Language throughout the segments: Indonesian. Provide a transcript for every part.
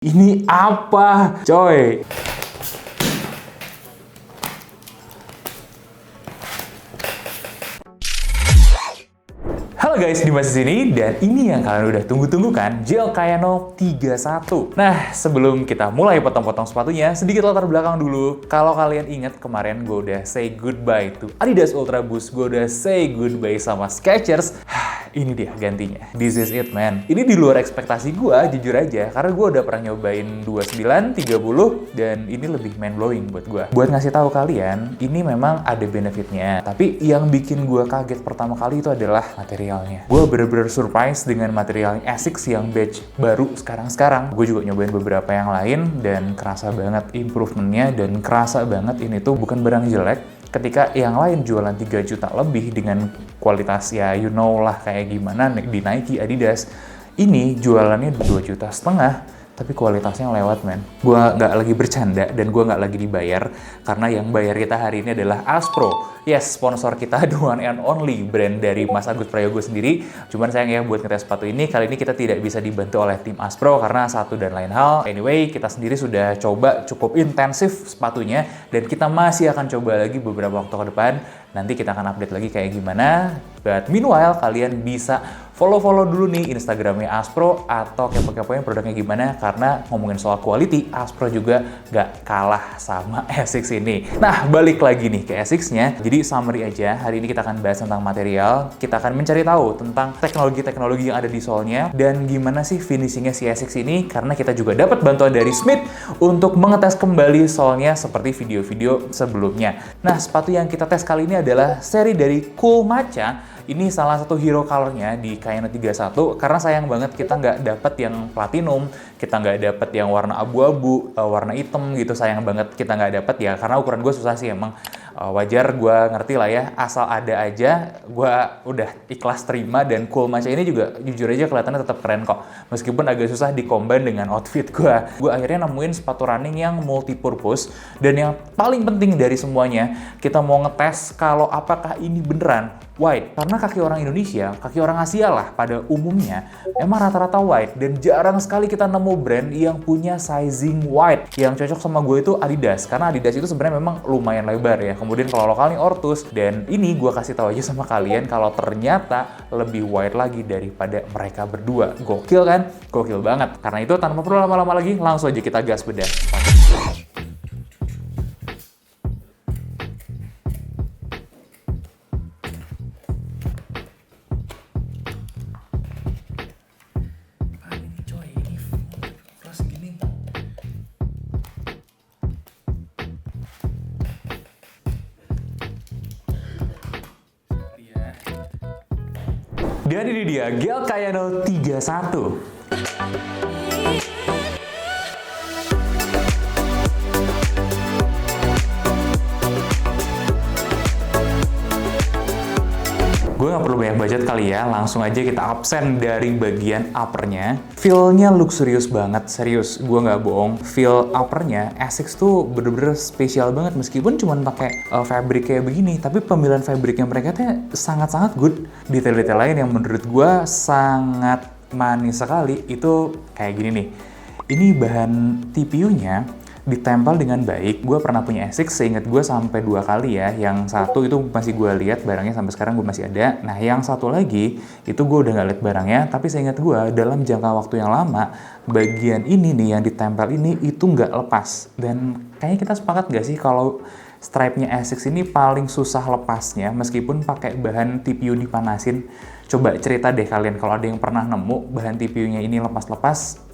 Ini apa, coy? Halo guys, Dimas di sini dan ini yang kalian udah tunggu-tunggu kan, Gel Kayano 31. Nah, sebelum kita mulai potong-potong sepatunya, sedikit latar belakang dulu. Kalau kalian ingat kemarin gue udah say goodbye to Adidas Ultra Boost, gue udah say goodbye sama Skechers. Ini dia gantinya. This is it, man. Ini di luar ekspektasi gue, jujur aja. Karena gue udah pernah nyobain 29, 30, dan ini lebih mind-blowing buat gue. Buat ngasih tahu kalian, ini memang ada benefitnya. Tapi yang bikin gue kaget pertama kali itu adalah materialnya. Gue bener-bener surprise dengan material ASICS yang batch baru sekarang-sekarang. Gue juga nyobain beberapa yang lain, dan kerasa banget improvementnya, dan kerasa banget ini tuh bukan barang jelek. Ketika yang lain jualan 3 juta lebih dengan kualitas ya you know lah kayak gimana di Nike, Adidas. Ini jualannya 2,5 juta, tapi kualitasnya lewat, men. Gua nggak lagi bercanda dan gua nggak lagi dibayar, karena yang bayar kita hari ini adalah Aspro. Yes, sponsor kita, the one and only brand dari Mas Agus Prayogo sendiri. Cuman sayang ya buat ngetes sepatu ini, kali ini kita tidak bisa dibantu oleh tim Aspro karena satu dan lain hal. Anyway, kita sendiri sudah coba cukup intensif sepatunya, dan kita masih akan coba lagi beberapa waktu ke depan. Nanti kita akan update lagi kayak gimana. But meanwhile, kalian bisa follow dulu nih Instagramnya Aspro atau kepo-kepoin produknya gimana, karena ngomongin soal quality, Aspro juga gak kalah sama ASICS ini. Nah, balik lagi nih ke ASICS-nya. Jadi summary aja, hari ini kita akan bahas tentang material, kita akan mencari tahu tentang teknologi-teknologi yang ada di solnya, dan gimana sih finishingnya si ASICS ini, karena kita juga dapat bantuan dari Smith untuk mengetes kembali solnya seperti video-video sebelumnya. Nah, sepatu yang kita tes kali ini adalah seri dari Cool Matcha. Ini salah satu hero color-nya di Kayano 31, karena sayang banget kita nggak dapet yang platinum, kita nggak dapet yang warna abu-abu, warna hitam gitu, sayang banget kita nggak dapet ya, karena ukuran gue susah sih emang. Wajar, gue ngerti lah ya, asal ada aja, gue udah ikhlas terima, dan Cool Matcha ini juga jujur aja kelihatannya tetap keren kok, meskipun agak susah dikombin dengan outfit gue. Gue akhirnya nemuin sepatu running yang multi-purpose, dan yang paling penting dari semuanya, kita mau ngetes kalau apakah ini beneran white, karena kaki orang Indonesia, kaki orang Asia lah pada umumnya, emang rata-rata white, dan jarang sekali kita nemu brand yang punya sizing white. Yang cocok sama gue itu Adidas, karena Adidas itu sebenarnya memang lumayan lebar ya. Kemudian kalau lokal nih Ortus, dan ini gue kasih tahu aja sama kalian kalau ternyata lebih white lagi daripada mereka berdua. Gokil kan? Gokil banget. Karena itu tanpa perlu lama-lama lagi, langsung aja kita gas bedah. Dan ini dia Gel Kayano 31. Gue nggak perlu banyak budget kali ya, langsung aja kita absen dari bagian uppernya. Feel-nya luxurious banget, serius, gue nggak bohong. Feel uppernya, ASICS tuh bener-bener spesial banget, meskipun cuma pakai fabric kayak begini, tapi pemilihan fabriknya mereka tuh sangat-sangat good. Detail-detail lain yang menurut gue sangat manis sekali, itu kayak gini nih. Ini bahan TPU-nya ditempel dengan baik. Gue pernah punya ASICS, seingat gue sampai 2 kali ya. Yang satu itu masih gue lihat barangnya sampai sekarang gue masih ada. Nah, yang satu lagi itu gue udah nggak lihat barangnya, tapi seingat gue dalam jangka waktu yang lama bagian ini nih yang ditempel ini itu nggak lepas. Dan kayaknya kita sepakat nggak sih kalau stripe-nya ASICS ini paling susah lepasnya meskipun pakai bahan TPU dipanasin. Coba cerita deh kalian kalau ada yang pernah nemu bahan TPU-nya ini lepas-lepas.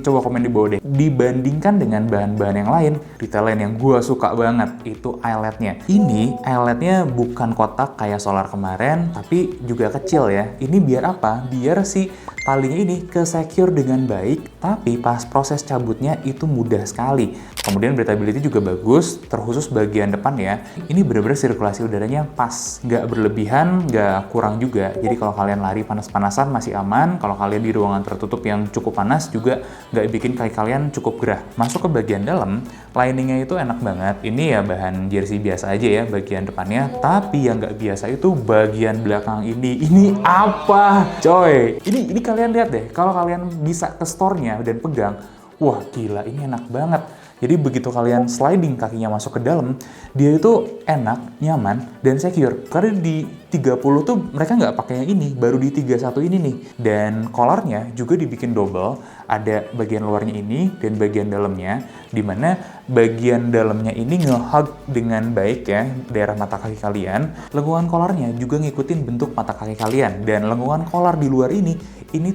Coba komen di bawah deh. Dibandingkan dengan bahan-bahan yang lain, detail lain yang gue suka banget itu eyeletnya. Ini eyeletnya bukan kotak kayak Solar kemarin, tapi juga kecil ya. Ini biar apa? Biar si talinya ini ke-secure dengan baik, tapi pas proses cabutnya itu mudah sekali. Kemudian breathability juga bagus, terkhusus bagian depan ya. Ini bener-bener sirkulasi udaranya pas, nggak berlebihan, nggak kurang juga. Jadi kalau kalian lari panas-panasan masih aman. Kalau kalian di ruangan tertutup yang cukup panas juga nggak bikin kaki kalian cukup gerah. Masuk ke bagian dalam, liningnya itu enak banget. Ini ya bahan jersey biasa aja ya bagian depannya. Tapi yang nggak biasa itu bagian belakang ini. Ini apa, coy? Ini kalian lihat deh. Kalau kalian bisa ke store-nya dan pegang, Wah gila, ini enak banget. Jadi begitu kalian sliding kakinya masuk ke dalam, dia itu enak, nyaman, dan secure. Karena di 30 tuh mereka nggak pakai yang ini, baru di 31 ini nih. Dan collarnya juga dibikin double, ada bagian luarnya ini dan bagian dalamnya, dimana bagian dalamnya ini nge-hug dengan baik ya, daerah mata kaki kalian. Lengkungan collarnya juga ngikutin bentuk mata kaki kalian. Dan lengkungan collar di luar ini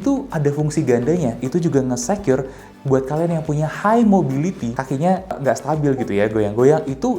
tuh ada fungsi gandanya, itu juga nge-secure buat kalian yang punya high mobility, kakinya nggak stabil gitu ya, goyang-goyang, itu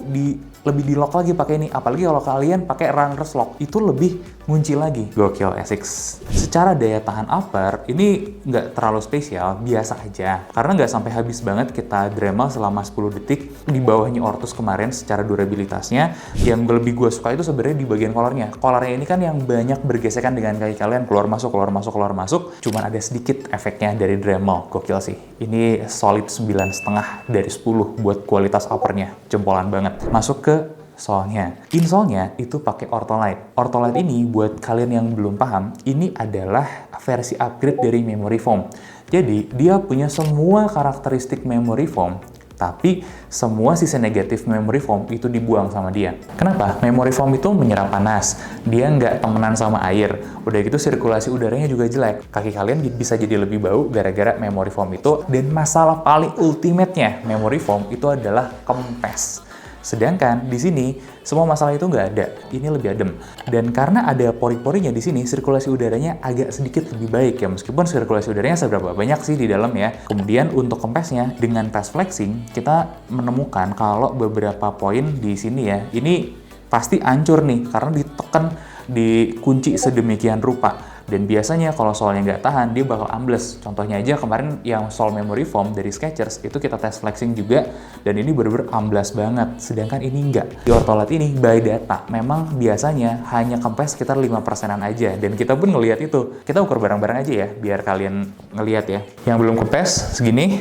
lebih di lock lagi pakai ini. Apalagi kalau kalian pakai runner's lock, itu lebih ngunci lagi. Gokil Asics. Secara daya tahan upper, ini nggak terlalu spesial, biasa aja. Karena nggak sampai habis banget kita Dremel selama 10 detik, di bawahnya Ortus kemarin secara durabilitasnya. Yang lebih gue suka itu sebenarnya di bagian collarnya. Collarnya ini kan yang banyak bergesekan dengan kaki kalian, keluar masuk, keluar masuk, keluar masuk. Cuman ada sedikit efeknya dari Dremel. Gokil sih. Ini solid 9,5 dari 10 buat kualitas uppernya. Jempolan banget. Masuk ke solnya. Insolnya itu pakai Ortholite. Ortholite ini buat kalian yang belum paham, ini adalah versi upgrade dari memory foam. Jadi dia punya semua karakteristik memory foam, tapi semua sisi negatif memory foam itu dibuang sama dia. Kenapa? Memory foam itu menyerap panas, dia nggak temenan sama air. Udah gitu sirkulasi udaranya juga jelek. Kaki kalian bisa jadi lebih bau gara-gara memory foam itu. Dan masalah paling ultimate-nya memory foam itu adalah kempes. Sedangkan di sini semua masalah itu nggak ada. Ini lebih adem. Dan karena ada pori-porinya di sini, sirkulasi udaranya agak sedikit lebih baik ya. Meskipun sirkulasi udaranya seberapa banyak sih di dalam ya. Kemudian untuk kempesnya, dengan test flexing, kita menemukan kalau beberapa poin di sini ya, ini pasti hancur nih karena ditekan, dikunci sedemikian rupa. Dan biasanya kalau solnya nggak tahan, dia bakal ambles. Contohnya aja kemarin yang sol memory foam dari Skechers, itu kita tes flexing juga, dan ini bener-bener amblas banget. Sedangkan ini nggak. Di Ortholite ini, by data, memang biasanya hanya kempes sekitar 5%-an aja. Dan kita pun ngelihat itu. Kita ukur bareng-bareng aja ya, biar kalian ngelihat ya. Yang belum kempes, segini,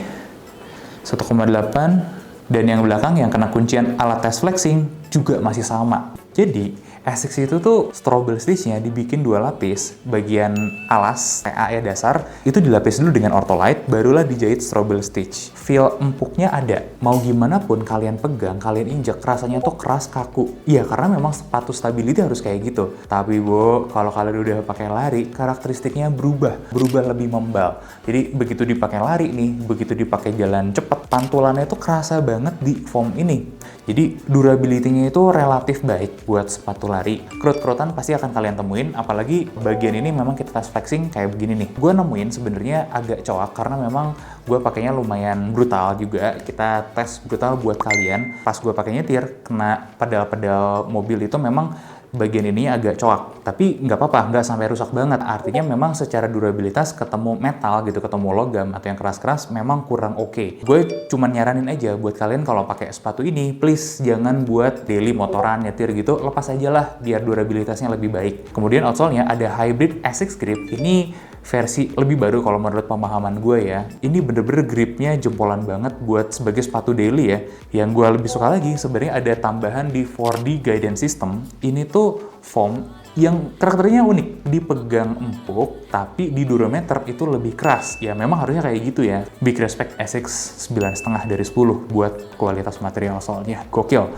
1,8. Dan yang belakang yang kena kuncian alat tes flexing juga masih sama. Jadi, Asics itu tuh strobel stitch-nya dibikin 2 lapis. Bagian alas, TA ya dasar, itu dilapis dulu dengan Ortholite, barulah dijahit strobel stitch. Feel empuknya ada. Mau gimana pun kalian pegang, kalian injek, rasanya tuh keras kaku. Iya, karena memang sepatu stability harus kayak gitu. Tapi Bu, kalau kalian udah pakai lari, karakteristiknya berubah lebih membal. Jadi begitu dipakai lari nih, begitu dipakai jalan cepet, pantulannya tuh kerasa banget di foam ini. Jadi durability-nya itu relatif baik buat sepatu lari. Kerut-kerutan pasti akan kalian temuin, apalagi bagian ini memang kita tes flexing kayak begini nih. Gue nemuin sebenarnya agak coak karena memang gue pakainya lumayan brutal juga. Kita tes brutal buat kalian. Pas gue pakai nyetir, kena pedal-pedal mobil itu memang bagian ini agak coak, tapi nggak apa-apa, nggak sampai rusak banget. Artinya memang secara durabilitas ketemu metal gitu, ketemu logam atau yang keras-keras memang kurang oke. Gue cuman nyaranin aja buat kalian kalau pakai sepatu ini, please jangan buat daily motoran, nyetir gitu, lepas aja lah biar durabilitasnya lebih baik. Kemudian outsole-nya ada hybrid Asics grip. Ini versi lebih baru kalau menurut pemahaman gue ya. Ini bener-bener gripnya jempolan banget buat sebagai sepatu daily ya. Yang gue lebih suka lagi sebenarnya ada tambahan di 4D guidance system. Ini tuh foam yang karakternya unik, dipegang empuk, tapi di durometer itu lebih keras. Ya memang harusnya kayak gitu ya. Big respect Asics 9,5 dari 10 buat kualitas material solnya. Gokil.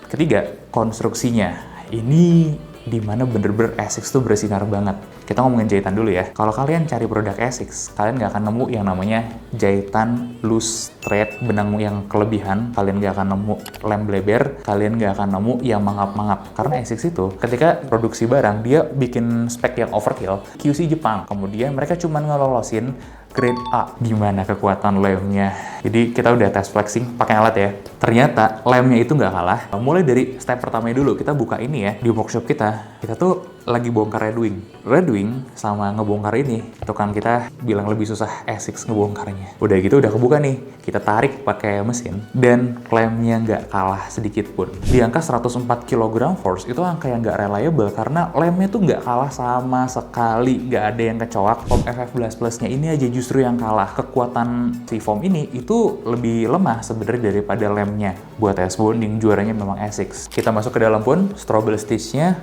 Ketiga, konstruksinya. Ini dimana bener-bener Asics tuh bersinar banget. Kita ngomongin jahitan dulu ya. Kalau kalian cari produk Asics, kalian nggak akan nemu yang namanya jahitan loose thread, benang yang kelebihan. Kalian nggak akan nemu lem bleber, kalian nggak akan nemu yang mangap-mangap. Karena Asics itu, ketika produksi barang, dia bikin spek yang overkill, QC Jepang. Kemudian mereka cuma ngelolosin grade A. Gimana kekuatan lemnya? Jadi kita udah tes flexing pakai alat ya. Ternyata lemnya itu nggak kalah. Mulai dari step pertamanya dulu, kita buka ini ya. Di workshop kita tuh lagi bongkar Red Wing. Red Wing sama ngebongkar ini, tukang kita bilang lebih susah Asics ngebongkarnya. Udah gitu udah kebuka nih, kita tarik pakai mesin, dan lemnya nggak kalah sedikit pun. Di angka 104 kg force, itu angka yang nggak reliable karena lemnya tuh nggak kalah sama sekali, nggak ada yang kecoak. Foam FF Blast Plus-nya ini aja justru yang kalah. Kekuatan si foam ini itu lebih lemah sebenarnya daripada lemnya. Buat test bonding, juaranya memang Asics. Kita masuk ke dalam pun, strobel stitch-nya,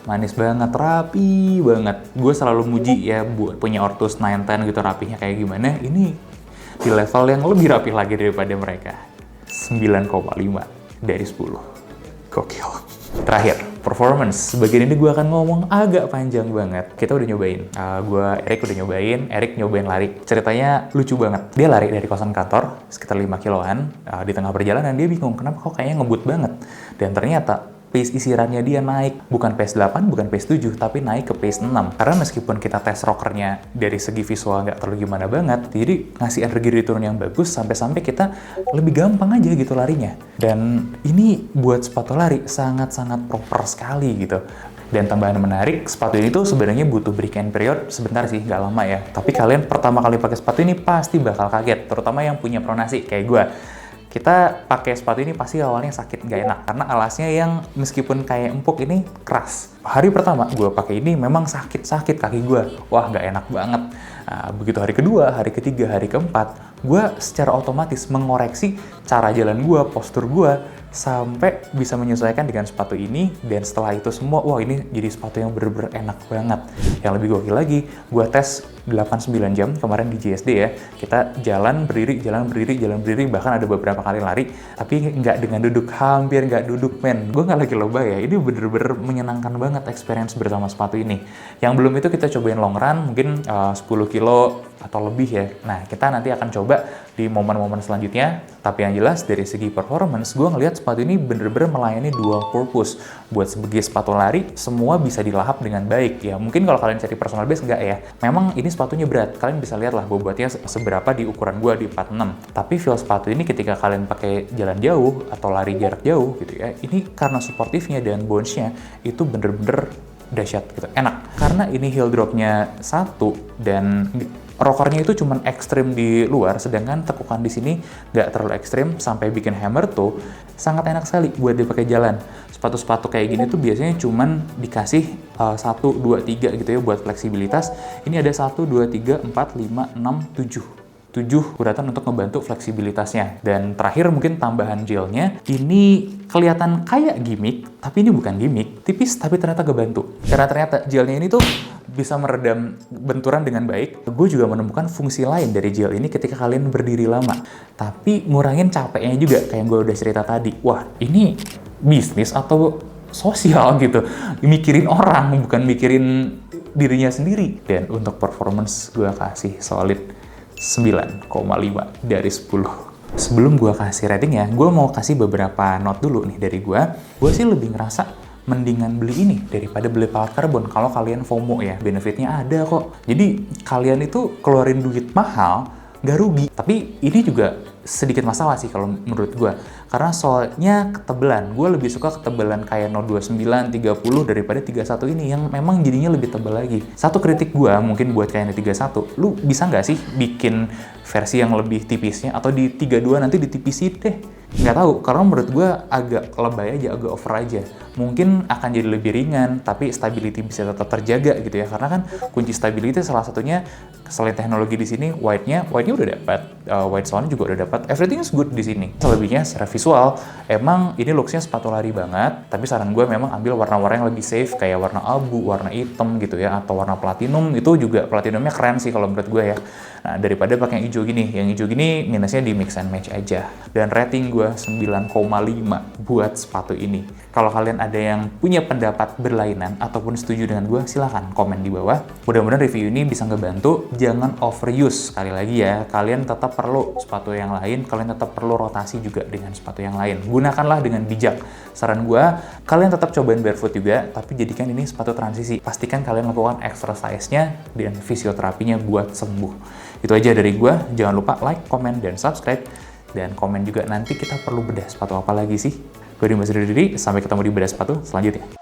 manis banget, rapi banget. Gue selalu muji ya buat punya Ortus 910 gitu, rapinya kayak gimana. Ini di level yang lebih rapi lagi daripada mereka. 9,5 dari 10. Gokil. Terakhir, performance. Bagian ini gue akan ngomong agak panjang banget. Kita udah nyobain. Erik udah nyobain. Erik nyobain lari. Ceritanya lucu banget. Dia lari dari kosan kantor, sekitar 5 kiloan. Di tengah perjalanan dia bingung, kenapa kok kayaknya ngebut banget. Dan ternyata pace istirahatnya dia naik. Bukan pace 8, bukan pace 7, tapi naik ke pace 6. Karena meskipun kita tes rockernya dari segi visual nggak terlalu gimana banget, jadi ngasih energi return yang bagus sampai-sampai kita lebih gampang aja gitu larinya. Dan ini buat sepatu lari sangat-sangat proper sekali gitu. Dan tambahan menarik, sepatu ini tuh sebenarnya butuh break and period sebentar sih, nggak lama ya. Tapi kalian pertama kali pakai sepatu ini pasti bakal kaget, terutama yang punya pronasi kayak gue. Kita pakai sepatu ini pasti awalnya sakit, nggak enak. Karena alasnya yang meskipun kayak empuk ini keras. Hari pertama gue pakai ini memang sakit kaki gue. Wah, nggak enak banget. Nah, begitu hari kedua, hari ketiga, hari keempat, gue secara otomatis mengoreksi cara jalan gue, postur gue, sampai bisa menyesuaikan dengan sepatu ini. Dan setelah itu semua, wah ini jadi sepatu yang bener-bener enak banget. Yang lebih gokil lagi, gue tes 8-9 jam kemarin di JSD ya. Kita jalan berdiri, bahkan ada beberapa kali lari, tapi nggak dengan duduk, hampir nggak duduk, men. Gue nggak lagi lebay ya, ini bener-bener menyenangkan banget experience bersama sepatu ini. Yang belum itu kita cobain long run, mungkin 10 kilo atau lebih ya. Nah, kita nanti akan coba di momen-momen selanjutnya. Tapi yang jelas dari segi performance, gue ngelihat sepatu ini bener-bener melayani dual purpose. Buat sebagai sepatu lari, semua bisa dilahap dengan baik ya. Mungkin kalau kalian cari personal base, nggak ya. Memang ini sepatunya berat. Kalian bisa lihat lah bobotnya seberapa di ukuran gue di 46. Tapi feel sepatu ini ketika kalian pakai jalan jauh atau lari jarak jauh gitu ya, ini karena supportifnya dan bounce-nya itu bener-bener dahsyat gitu, enak. Karena ini heel drop-nya 1 dan rockernya itu cuman ekstrim di luar, sedangkan tekukan di sini nggak terlalu ekstrim sampai bikin hammer toe, sangat enak sekali buat dipakai jalan. Sepatu-sepatu kayak gini tuh biasanya cuman dikasih 1, 2, 3 gitu ya buat fleksibilitas. Ini ada 1, 2, 3, 4, 5, 6, 7 kuratan untuk ngebantu fleksibilitasnya. Dan terakhir mungkin tambahan gelnya, ini kelihatan kayak gimmick, tapi ini bukan gimmick, tipis tapi ternyata ngebantu. Karena ternyata gelnya ini tuh bisa meredam benturan dengan baik. Gue juga menemukan fungsi lain dari gel ini ketika kalian berdiri lama, tapi ngurangin capeknya juga kayak gue udah cerita tadi. Wah, ini bisnis atau sosial gitu, mikirin orang bukan mikirin dirinya sendiri. Dan untuk performance gue kasih solid 9,5 dari 10. Sebelum gue kasih ratingnya, gue mau kasih beberapa note dulu nih dari gue. Gue sih lebih ngerasa mendingan beli ini daripada beli pelat karbon kalau kalian FOMO ya. Benefitnya ada kok. Jadi kalian itu keluarin duit mahal, nggak rugi. Tapi ini juga sedikit masalah sih kalau menurut gue. Karena soalnya ketebelan. Gue lebih suka ketebelan kayak Note 29, 30 daripada 31 ini yang memang jadinya lebih tebal lagi. Satu kritik gue mungkin buat kayak 31, lu bisa nggak sih bikin versi yang lebih tipisnya, atau di 32 nanti ditipisin deh. Nggak tahu, karena menurut gue agak lebay aja, agak over aja. Mungkin akan jadi lebih ringan, tapi stability bisa tetap terjaga gitu ya. Karena kan kunci stability salah satunya selain teknologi di sini, white-nya udah dapat, white sound juga udah dapat, everything is good di sini. Selebihnya secara visual, emang ini looks-nya sepatu lari banget, tapi saran gue memang ambil warna-warna yang lebih safe, kayak warna abu, warna hitam gitu ya, atau warna platinum. Itu juga platinumnya keren sih kalau menurut gue ya. Nah, daripada pakai yang hijau gini. Yang hijau gini minusnya di mix and match aja. Dan rating gue 9,5 buat sepatu ini. Kalau kalian ada yang punya pendapat berlainan ataupun setuju dengan gue, silahkan komen di bawah. Mudah-mudahan review ini bisa ngebantu. Jangan overuse. Sekali lagi ya, kalian tetap perlu sepatu yang lain, kalian tetap perlu rotasi juga dengan sepatu yang lain. Gunakanlah dengan bijak. Saran gue, kalian tetap cobain barefoot juga, tapi jadikan ini sepatu transisi. Pastikan kalian lakukan exercise-nya dan fisioterapinya buat sembuh. Itu aja dari gue. Jangan lupa like, komen, dan subscribe. Dan komen juga nanti kita perlu bedah sepatu apa lagi sih. Gue Dimas undur diri, sampai ketemu di bedah sepatu selanjutnya.